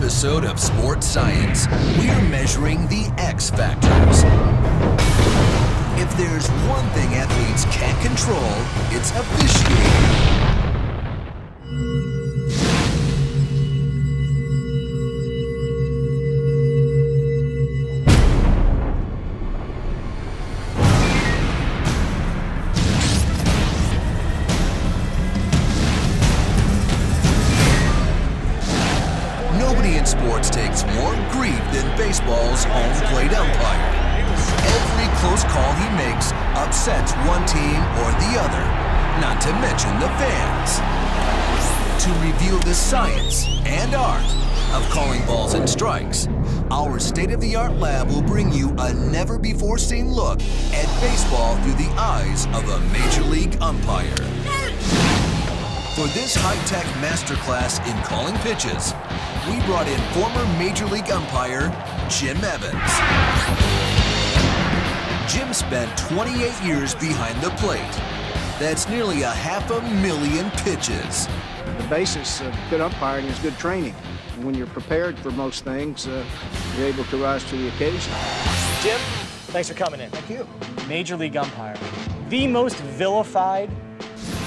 episode of Sports Science, we're measuring the X factors. If there's one thing athletes can't control, it's officiating. Nobody in sports takes more grief than baseball's home plate umpire. Every close call he makes upsets one team or the other, not to mention the fans. To reveal the science and art of calling balls and strikes, our state-of-the-art lab will bring you a never-before-seen look at baseball through the eyes of a major league umpire. For this high-tech masterclass in calling pitches, we brought in former Major League umpire Jim Evans. Jim spent 28 years behind the plate. That's nearly 500,000 pitches. The basis of good umpiring is good training. And when you're prepared for most things, you're able to rise to the occasion. Jim, thanks for coming in. Thank you. Major League umpire, the most vilified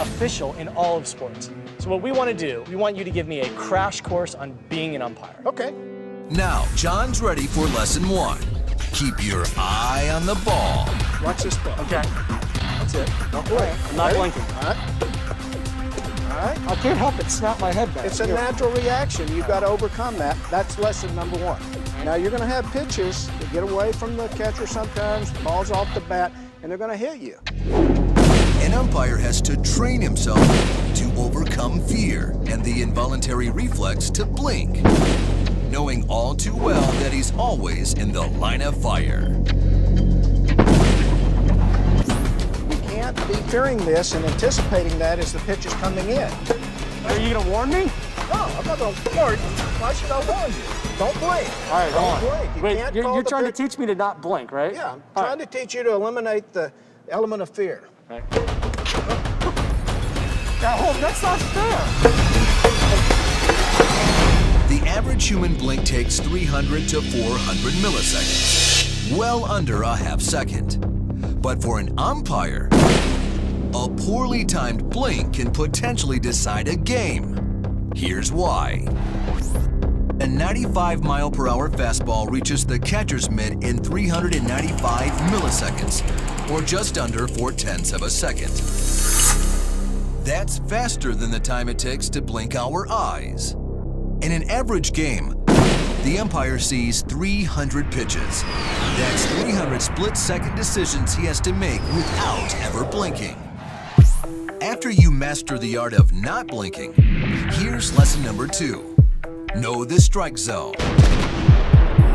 official in all of sports. So what we want to do, we want you to give me a crash course on being an umpire. Okay. Now, John's ready for lesson 1. Keep your eye on the ball. Watch this ball. Okay. That's it. Don't blink. I'm not blinking. All right. All right. I can't help it snap my head back. It's a natural reaction. You've got to overcome that. That's lesson number 1. Now, you're going to have pitches that get away from the catcher sometimes, balls off the bat, and they're going to hit you. An umpire has to train himself to overcome fear and the involuntary reflex to blink, knowing all too well that he's always in the line of fire. We can't be fearing this and anticipating that as the pitch is coming in. Are you going to warn me? No, I'm not going to warn you. Why should I warn you? Don't blink. All right, Don't hold on. blink. You Wait, can't you're call the trying to pitch. teach me to not blink, right? Yeah, I'm trying to teach you to eliminate the element of fear. Right. Now, hold, that's not fair. The average human blink takes 300 to 400 milliseconds, well under a half second. But for an umpire, a poorly timed blink can potentially decide a game. Here's why. A 95-mile-per-hour fastball reaches the catcher's mitt in 395 milliseconds, or just under 0.4 of a second. That's faster than the time it takes to blink our eyes. In an average game, the umpire sees 300 pitches. That's 300 split-second decisions he has to make without ever blinking. After you master the art of not blinking, here's lesson number 2. Know the strike zone.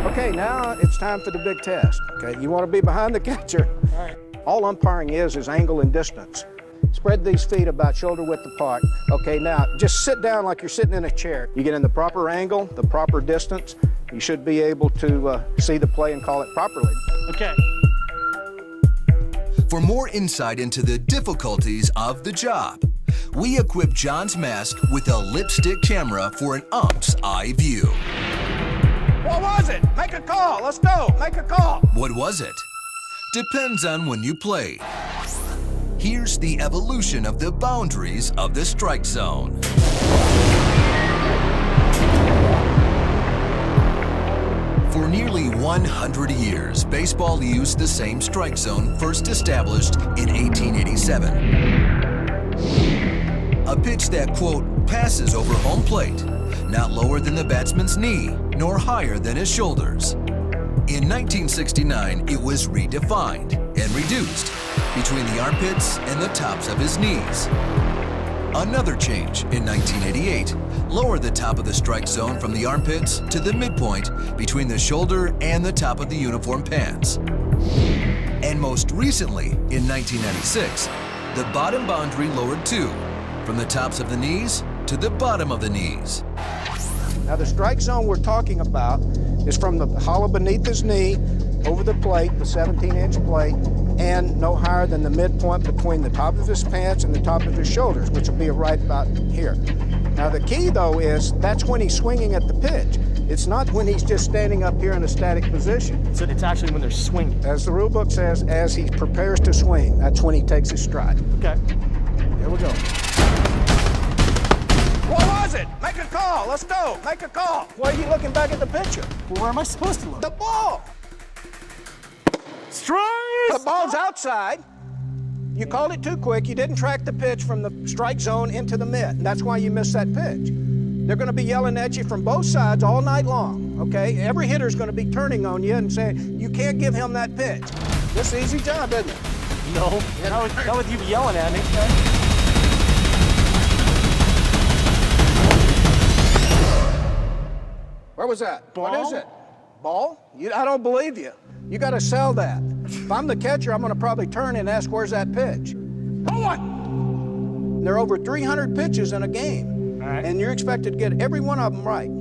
Okay, now it's time for the big test. Okay, you want to be behind the catcher. All right. All umpiring is angle and distance. Spread these feet about shoulder width apart. Okay, now just sit down like you're sitting in a chair. You get in the proper angle, the proper distance. You should be able to see the play and call it properly. Okay. For more insight into the difficulties of the job, we equip John's mask with a lipstick camera for an ump's eye view. What was it? Make a call. Let's go. Make a call. What was it? Depends on when you played. Here's the evolution of the boundaries of the strike zone. For nearly 100 years, baseball used the same strike zone first established in 1887. A pitch that, quote, passes over home plate, not lower than the batsman's knee, nor higher than his shoulders. In 1969, it was redefined and reduced between the armpits and the tops of his knees. Another change in 1988 lowered the top of the strike zone from the armpits to the midpoint between the shoulder and the top of the uniform pants. And most recently, in 1996, the bottom boundary lowered too, from the tops of the knees to the bottom of the knees. Now the strike zone we're talking about is from the hollow beneath his knee over the plate, the 17-inch plate, and no higher than the midpoint between the top of his pants and the top of his shoulders, which will be right about here. Now the key though is that's when he's swinging at the pitch. It's not when he's just standing up here in a static position. So it's actually when they're swinging. As the rule book says, as he prepares to swing, that's when he takes his stride. Okay. Here we go. What was it? Make a call. Let's go. Make a call. Why are you looking back at the pitcher? Well, where am I supposed to look? The ball. Strike! The ball's outside. You called it too quick. You didn't track the pitch from the strike zone into the mitt. That's why you missed that pitch. They're going to be yelling at you from both sides all night long, okay? Every hitter's going to be turning on you and saying, you can't give him that pitch. This is an easy job, isn't it? No, not with you yelling at me. Where was that? Ball? What is it? Ball? I don't believe you. You got to sell that. If I'm the catcher, I'm going to probably turn and ask, where's that pitch? There are over 300 pitches in a game. Right. And you're expected to get every one of them right.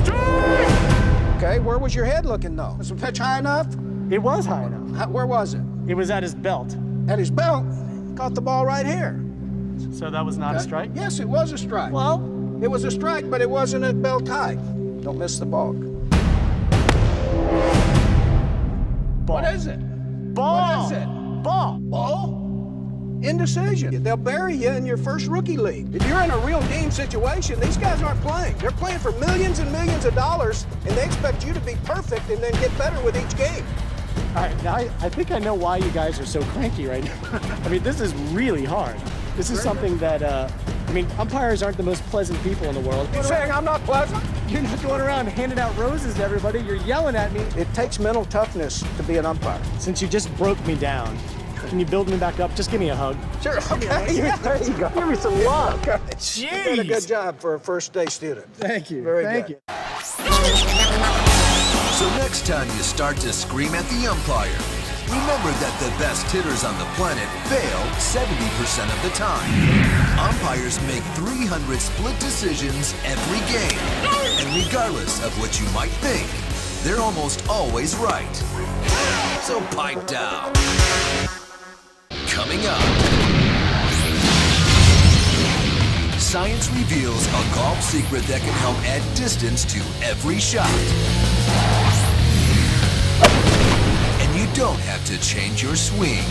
Strike! Okay, where was your head looking, though? Was the pitch high enough? It was high enough. Where was it? It was at his belt. At his belt. Caught the ball right here. So that was not a strike? Yes, it was a strike. Well, it was a strike, but it wasn't at belt height. Don't miss the ball. ball. What is it? Ball. What is it? Ball. Ball? Indecision. They'll bury you in your first rookie league. If you're in a real game situation, these guys aren't playing. They're playing for millions and millions of dollars, and they expect you to be perfect and then get better with each game. All right, now I think I know why you guys are so cranky right now. I mean, this is really hard. This is something that, I mean, umpires aren't the most pleasant people in the world. You saying I'm not pleasant? You're not going around handing out roses to everybody. You're yelling at me. It takes mental toughness to be an umpire. Since you just broke me down, can you build me back up? Just give me a hug. Sure, okay. Yeah, there you go. Give me some love. Okay. Jeez. You did a good job for a first-day student. Thank you. Very Thank good. you. So next time you start to scream at the umpire, remember that the best hitters on the planet fail 70% of the time. Umpires make 300 split decisions every game. And regardless of what you might think, they're almost always right. So pipe down. Coming up, science reveals a golf secret that can help add distance to every shot. And you don't have to change your swing.